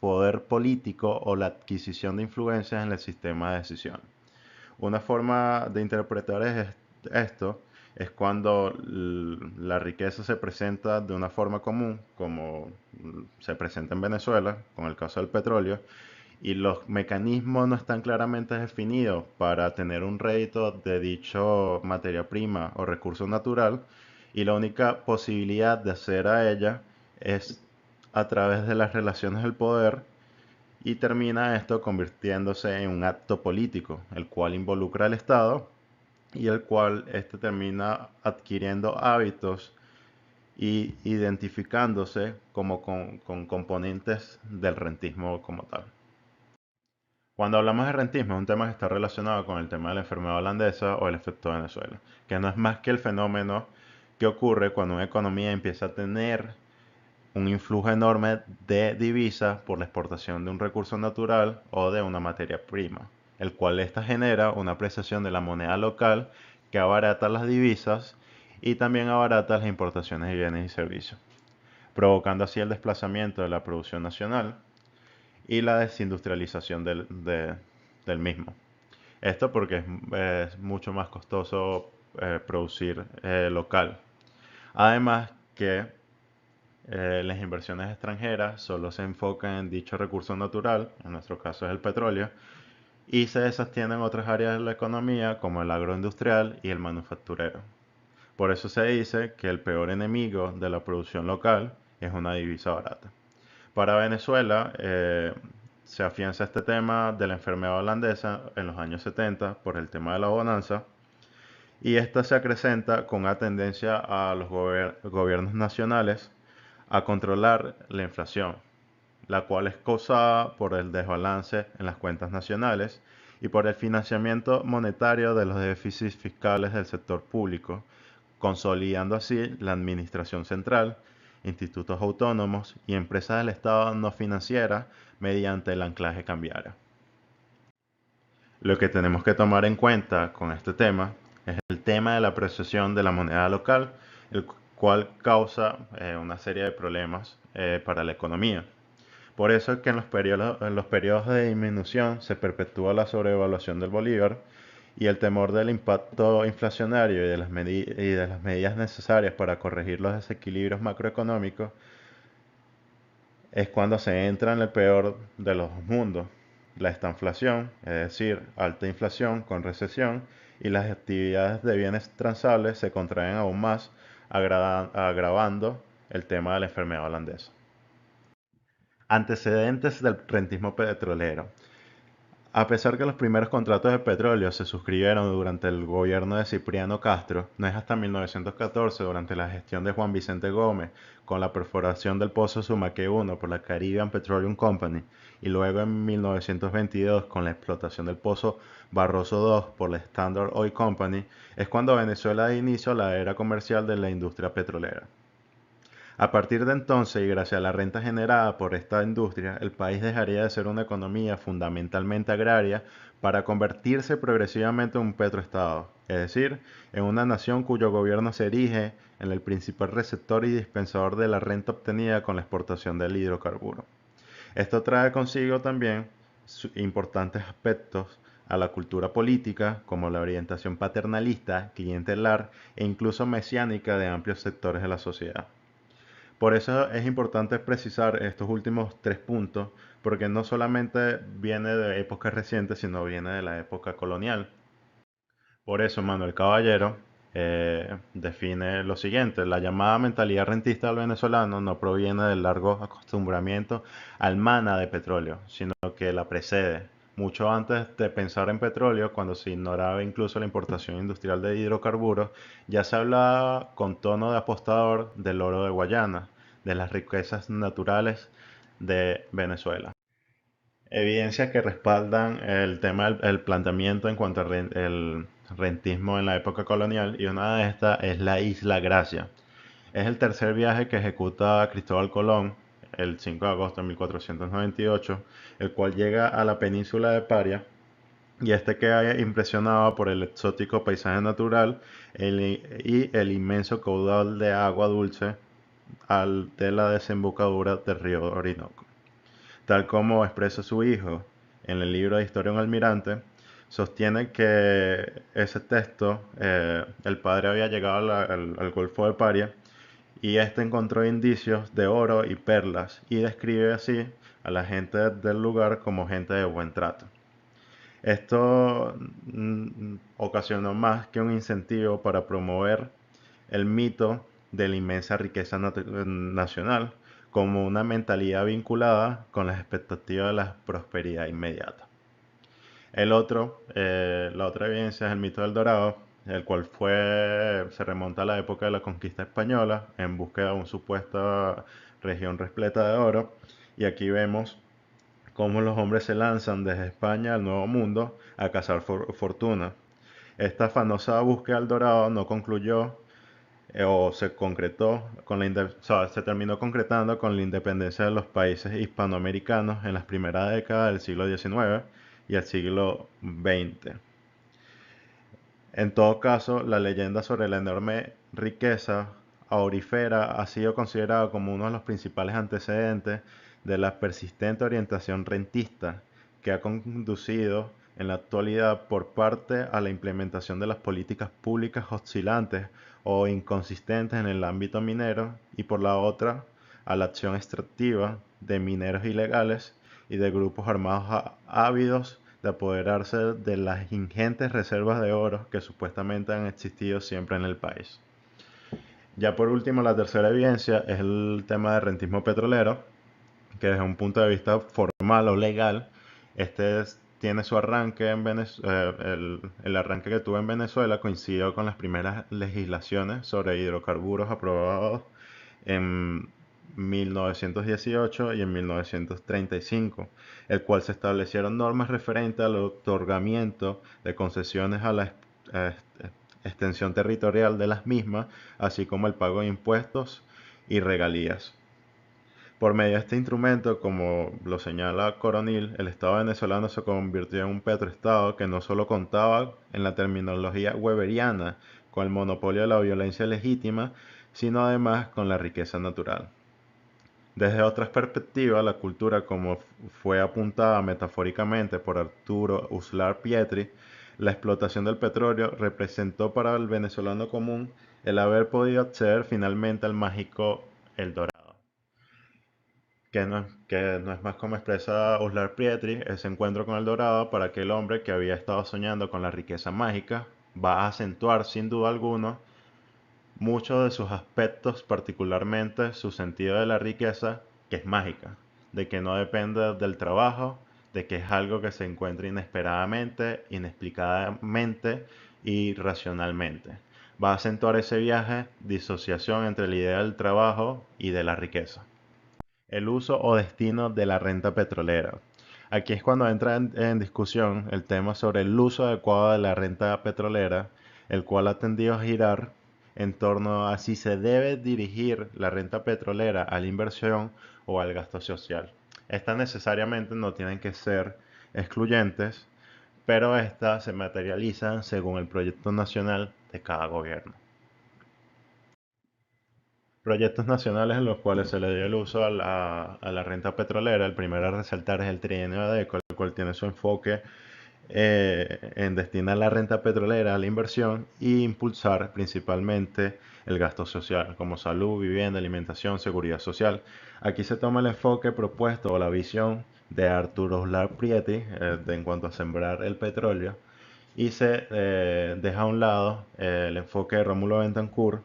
poder político o la adquisición de influencias en el sistema de decisión. Una forma de interpretar esto es cuando la riqueza se presenta de una forma común, como se presenta en Venezuela, con el caso del petróleo, y los mecanismos no están claramente definidos para tener un rédito de dicho materia prima o recurso natural, y la única posibilidad de acceder a ella es a través de las relaciones del poder, y termina esto convirtiéndose en un acto político, el cual involucra al Estado y el cual este termina adquiriendo hábitos y identificándose como con componentes del rentismo como tal. Cuando hablamos de rentismo, es un tema que está relacionado con el tema de la enfermedad holandesa o el efecto Venezuela, que no es más que el fenómeno que ocurre cuando una economía empieza a tener un influjo enorme de divisas por la exportación de un recurso natural o de una materia prima, el cual esta genera una apreciación de la moneda local que abarata las divisas y también abarata las importaciones de bienes y servicios, provocando así el desplazamiento de la producción nacional y la desindustrialización del mismo. Esto porque es mucho más costoso producir local. Además que las inversiones extranjeras solo se enfocan en dicho recurso natural, en nuestro caso es el petróleo, y se desastienden otras áreas de la economía como el agroindustrial y el manufacturero. Por eso se dice que el peor enemigo de la producción local es una divisa barata. Para Venezuela se afianza este tema de la enfermedad holandesa en los años 70 por el tema de la bonanza, y esta se acrecenta con una tendencia a los gobiernos nacionales a controlar la inflación, la cual es causada por el desbalance en las cuentas nacionales y por el financiamiento monetario de los déficits fiscales del sector público, consolidando así la administración central, institutos autónomos y empresas del Estado no financieras mediante el anclaje cambiario. Lo que tenemos que tomar en cuenta con este tema es el tema de la apreciación de la moneda local, el cual causa una serie de problemas para la economía. Por eso es que en los periodos de disminución se perpetúa la sobrevaluación del bolívar, y el temor del impacto inflacionario y de las medidas necesarias para corregir los desequilibrios macroeconómicos es cuando se entra en el peor de los mundos: la estanflación, es decir, alta inflación con recesión, y las actividades de bienes transables se contraen aún más, agravando el tema de la enfermedad holandesa. Antecedentes del rentismo petrolero. A pesar que los primeros contratos de petróleo se suscribieron durante el gobierno de Cipriano Castro, no es hasta 1914, durante la gestión de Juan Vicente Gómez, con la perforación del pozo Sumaque I por la Caribbean Petroleum Company, y luego en 1922 con la explotación del pozo Barroso II por la Standard Oil Company, es cuando Venezuela da inicio a la era comercial de la industria petrolera. A partir de entonces, y gracias a la renta generada por esta industria, el país dejaría de ser una economía fundamentalmente agraria para convertirse progresivamente en un petroestado, es decir, en una nación cuyo gobierno se erige en el principal receptor y dispensador de la renta obtenida con la exportación del hidrocarburo. Esto trae consigo también importantes aspectos a la cultura política, como la orientación paternalista, clientelar e incluso mesiánica de amplios sectores de la sociedad. Por eso es importante precisar estos últimos 3 puntos, porque no solamente viene de épocas recientes, sino viene de la época colonial. Por eso Manuel Caballero define lo siguiente: la llamada mentalidad rentista del venezolano no proviene del largo acostumbramiento al mana de petróleo, sino que la precede. Mucho antes de pensar en petróleo, cuando se ignoraba incluso la importación industrial de hidrocarburos, ya se hablaba con tono de apostador del oro de Guayana, de las riquezas naturales de Venezuela. Evidencias que respaldan el tema del planteamiento en cuanto al rentismo en la época colonial, y una de estas es la Isla Gracia. Es el tercer viaje que ejecuta Cristóbal Colón el 5 de agosto de 1498, el cual llega a la península de Paria, y este queda impresionado por el exótico paisaje natural y el inmenso caudal de agua dulce de la desembocadura del río Orinoco. Tal como expresa su hijo en el libro de Historia de un Almirante, sostiene que ese texto, el padre había llegado al Golfo de Paria y este encontró indicios de oro y perlas, y describe así a la gente del lugar como gente de buen trato. Esto ocasionó más que un incentivo para promover el mito de la inmensa riqueza nacional como una mentalidad vinculada con las expectativas de la prosperidad inmediata. La otra evidencia es el mito del Dorado, el cual se remonta a la época de la conquista española en búsqueda de una supuesta región repleta de oro. Y aquí vemos cómo los hombres se lanzan desde España al Nuevo Mundo a cazar fortuna. Esta afanosa búsqueda del dorado no concluyó o se concretó se terminó concretando con la independencia de los países hispanoamericanos en las primeras décadas del siglo XIX y el siglo XX. En todo caso, la leyenda sobre la enorme riqueza aurífera ha sido considerada como uno de los principales antecedentes de la persistente orientación rentista que ha conducido en la actualidad por parte a la implementación de las políticas públicas oscilantes o inconsistentes en el ámbito minero, y por la otra a la acción extractiva de mineros ilegales y de grupos armados ávidos de apoderarse de las ingentes reservas de oro que supuestamente han existido siempre en el país. Ya por último, la tercera evidencia es el tema del rentismo petrolero, que desde un punto de vista formal o legal, tiene su arranque en el arranque que tuvo en Venezuela coincidió con las primeras legislaciones sobre hidrocarburos aprobados en 1918 y en 1935, el cual se establecieron normas referentes al otorgamiento de concesiones a la extensión territorial de las mismas, así como el pago de impuestos y regalías. Por medio de este instrumento, como lo señala Coronil, el Estado venezolano se convirtió en un petroestado que no solo contaba en la terminología weberiana con el monopolio de la violencia legítima, sino además con la riqueza natural. Desde otras perspectivas, la cultura, como fue apuntada metafóricamente por Arturo Uslar Pietri, la explotación del petróleo representó para el venezolano común el haber podido acceder finalmente al mágico El Dorado. Que no es más como expresa Uslar Pietri, ese encuentro con el dorado para aquel hombre que había estado soñando con la riqueza mágica va a acentuar sin duda alguna muchos de sus aspectos, particularmente su sentido de la riqueza, que es mágica, de que no depende del trabajo, de que es algo que se encuentra inesperadamente, inexplicadamente y racionalmente. Va a acentuar ese viaje, disociación entre la idea del trabajo y de la riqueza. El uso o destino de la renta petrolera. Aquí es cuando entra en discusión el tema sobre el uso adecuado de la renta petrolera, el cual ha tendido a girar en torno a si se debe dirigir la renta petrolera a la inversión o al gasto social. Estas necesariamente no tienen que ser excluyentes, pero estas se materializan según el proyecto nacional de cada gobierno. Proyectos nacionales en los cuales se le dio el uso a la renta petrolera. El primero a resaltar es el trienio ADECO, el cual tiene su enfoque en destinar la renta petrolera a la inversión e impulsar principalmente el gasto social, como salud, vivienda, alimentación, seguridad social. Aquí se toma el enfoque propuesto o la visión de Arturo Uslar Pietri en cuanto a sembrar el petróleo, y se deja a un lado el enfoque de Rómulo Betancourt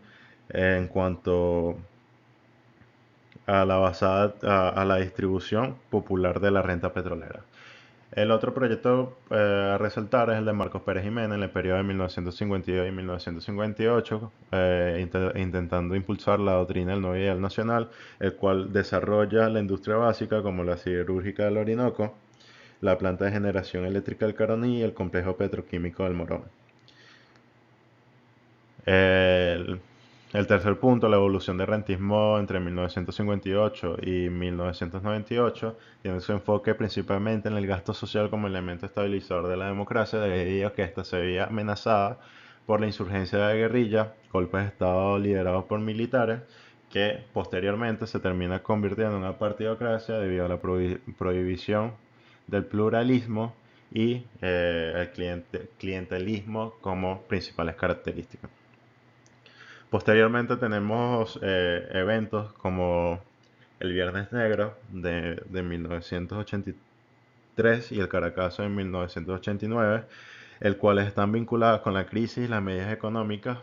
en cuanto a a la distribución popular de la renta petrolera. El otro proyecto a resaltar es el de Marcos Pérez Jiménez en el periodo de 1952 y 1958, intentando impulsar la doctrina del nuevo ideal nacional, el cual desarrolla la industria básica como la siderúrgica del Orinoco, la planta de generación eléctrica del Caroní y el complejo petroquímico del Morón. El, el tercer punto, la evolución del rentismo entre 1958 y 1998, tiene su enfoque principalmente en el gasto social como elemento estabilizador de la democracia, debido a que ésta se veía amenazada por la insurgencia de guerrilla, golpes de Estado liderados por militares, que posteriormente se termina convirtiendo en una partidocracia debido a la prohibición del pluralismo y el clientelismo como principales características. Posteriormente tenemos eventos como el Viernes Negro de 1983 y el Caracazo de 1989, el cuales están vinculados con la crisis y las medidas económicas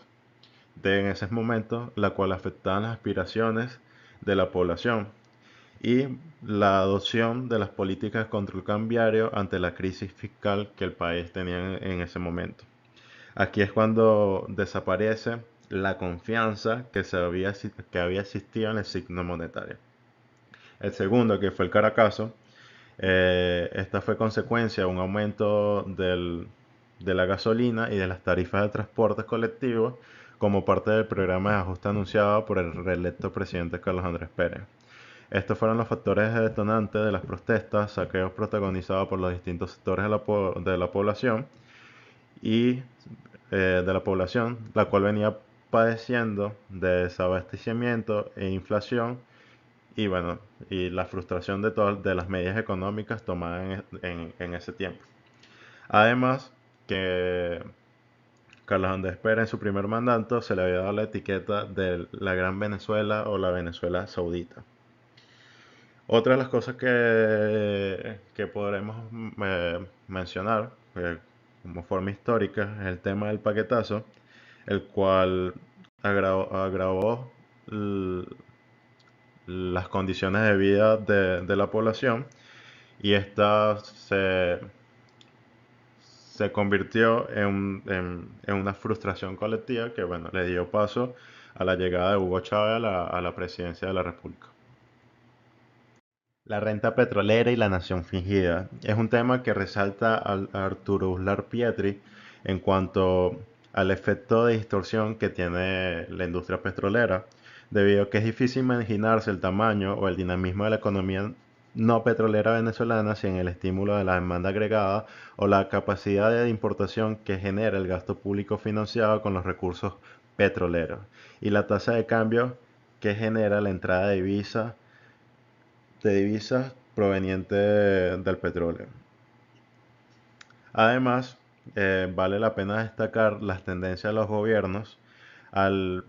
en ese momento, la cual afectaban las aspiraciones de la población y la adopción de las políticas de control cambiario ante la crisis fiscal que el país tenía en ese momento. Aquí es cuando desaparece la confianza que había existido en el signo monetario. El segundo, que fue el Caracazo, esta fue consecuencia de un aumento de la gasolina y de las tarifas de transportes colectivos como parte del programa de ajuste anunciado por el reelecto presidente Carlos Andrés Pérez. Estos fueron los factores detonantes de las protestas, saqueos protagonizados por los distintos sectores de la población y la cual venía padeciendo de desabastecimiento e inflación y bueno, y la frustración de las medidas económicas tomadas en ese tiempo. Además, que Carlos Andrés Pérez en su primer mandato se le había dado la etiqueta de la Gran Venezuela o la Venezuela Saudita. Otra de las cosas que podremos mencionar como forma histórica es el tema del paquetazo, el cual agravó las condiciones de vida de la población y esta se convirtió en una frustración colectiva que bueno, le dio paso a la llegada de Hugo Chávez a la presidencia de la República. La renta petrolera y la nación fingida es un tema que resalta a Arturo Uslar Pietri en cuanto al efecto de distorsión que tiene la industria petrolera, debido a que es difícil imaginarse el tamaño o el dinamismo de la economía no petrolera venezolana sin el estímulo de la demanda agregada o la capacidad de importación que genera el gasto público financiado con los recursos petroleros y la tasa de cambio que genera la entrada de divisas provenientes del petróleo. Además, vale la pena destacar las tendencias de los gobiernos al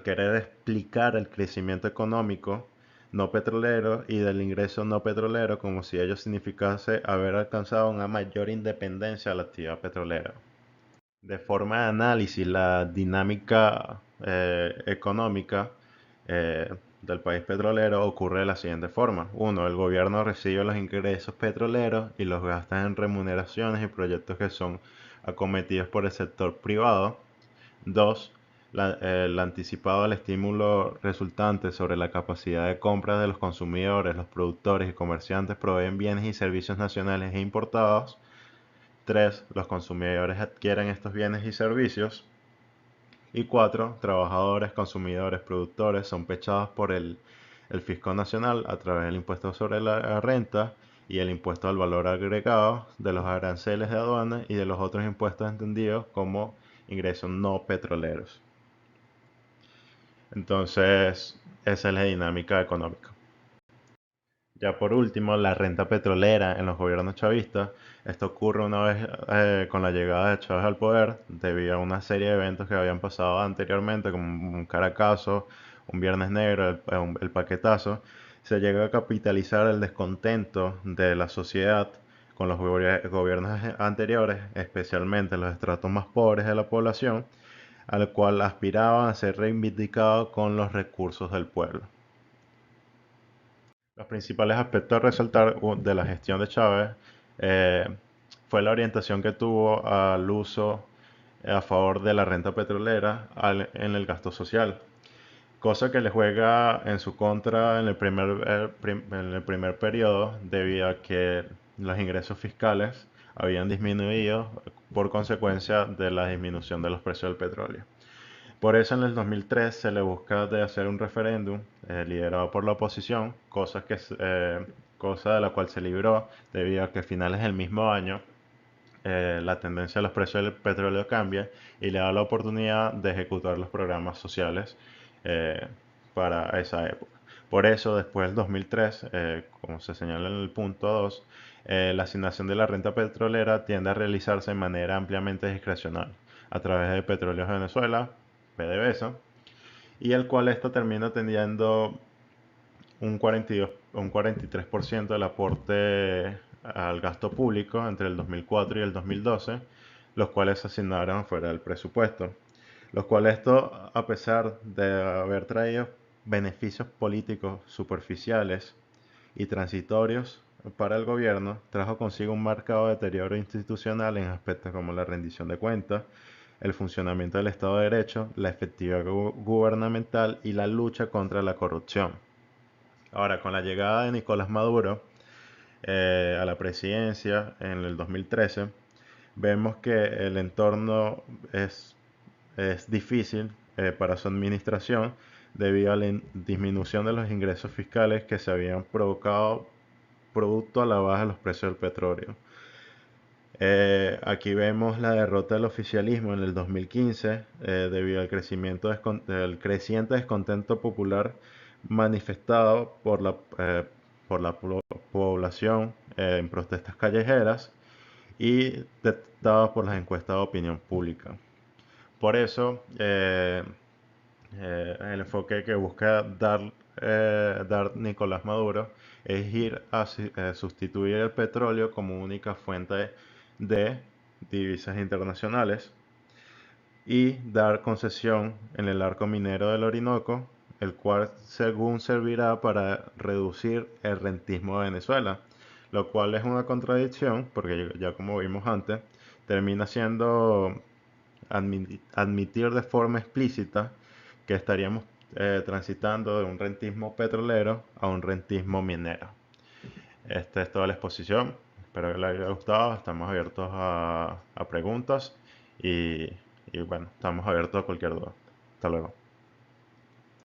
querer explicar el crecimiento económico no petrolero y del ingreso no petrolero como si ello significase haber alcanzado una mayor independencia de la actividad petrolera. De forma de análisis, la dinámica económica del país petrolero ocurre de la siguiente forma. 1. El gobierno recibe los ingresos petroleros y los gasta en remuneraciones y proyectos que son acometidos por el sector privado. 2. El anticipado del estímulo resultante sobre la capacidad de compra de los consumidores, los productores y comerciantes proveen bienes y servicios nacionales e importados. 3. Los consumidores adquieren estos bienes y servicios. Y 4. Trabajadores, consumidores, productores son pechados por el fisco nacional a través del impuesto sobre la renta y el impuesto al valor agregado, de los aranceles de aduana y de los otros impuestos entendidos como ingresos no petroleros. Entonces, esa es la dinámica económica. Ya por último, la renta petrolera en los gobiernos chavistas. Esto ocurre una vez con la llegada de Chávez al poder, debido a una serie de eventos que habían pasado anteriormente, como un Caracazo, un Viernes Negro, el paquetazo. Se llega a capitalizar el descontento de la sociedad con los gobiernos anteriores, especialmente los estratos más pobres de la población, al cual aspiraban a ser reivindicados con los recursos del pueblo. Los principales aspectos a resaltar de la gestión de Chávez eh, fue la orientación que tuvo al uso a favor de la renta petrolera en el gasto social, cosa que le juega en su contra en el primer periodo debido a que los ingresos fiscales habían disminuido por consecuencia de la disminución de los precios del petróleo. Por eso en el 2003 se le busca de hacer un referéndum liderado por la oposición, cosa de la cual se libró debido a que a finales del mismo año la tendencia de los precios del petróleo cambia y le da la oportunidad de ejecutar los programas sociales eh, para esa época. Por eso, después del 2003, como se señala en el punto 2, la asignación de la renta petrolera tiende a realizarse de manera ampliamente discrecional a través de Petróleos de Venezuela, PDVSA, y el cual esto termina teniendo un 43% del aporte al gasto público entre el 2004 y el 2012, los cuales se asignaron fuera del presupuesto. Los cuales esto, a pesar de haber traído beneficios políticos superficiales y transitorios para el gobierno, trajo consigo un marcado deterioro institucional en aspectos como la rendición de cuentas, el funcionamiento del Estado de Derecho, la efectividad gubernamental y la lucha contra la corrupción. Ahora, con la llegada de Nicolás Maduro a la presidencia en el 2013, vemos que el entorno es difícil para su administración debido a la disminución de los ingresos fiscales que se habían provocado producto a la baja de los precios del petróleo. Aquí vemos la derrota del oficialismo en el 2015 debido al del creciente descontento popular manifestado por la población en protestas callejeras y detectadas por las encuestas de opinión pública. Por eso, el enfoque que busca dar Nicolás Maduro es ir a sustituir el petróleo como única fuente de divisas internacionales y dar concesión en el arco minero del Orinoco, el cual según servirá para reducir el rentismo de Venezuela, lo cual es una contradicción porque ya como vimos antes, termina siendo admitir de forma explícita que estaríamos transitando de un rentismo petrolero a un rentismo minero. Esta es toda la exposición. Espero que les haya gustado. Estamos abiertos a preguntas y bueno, estamos abiertos a cualquier duda. Hasta luego.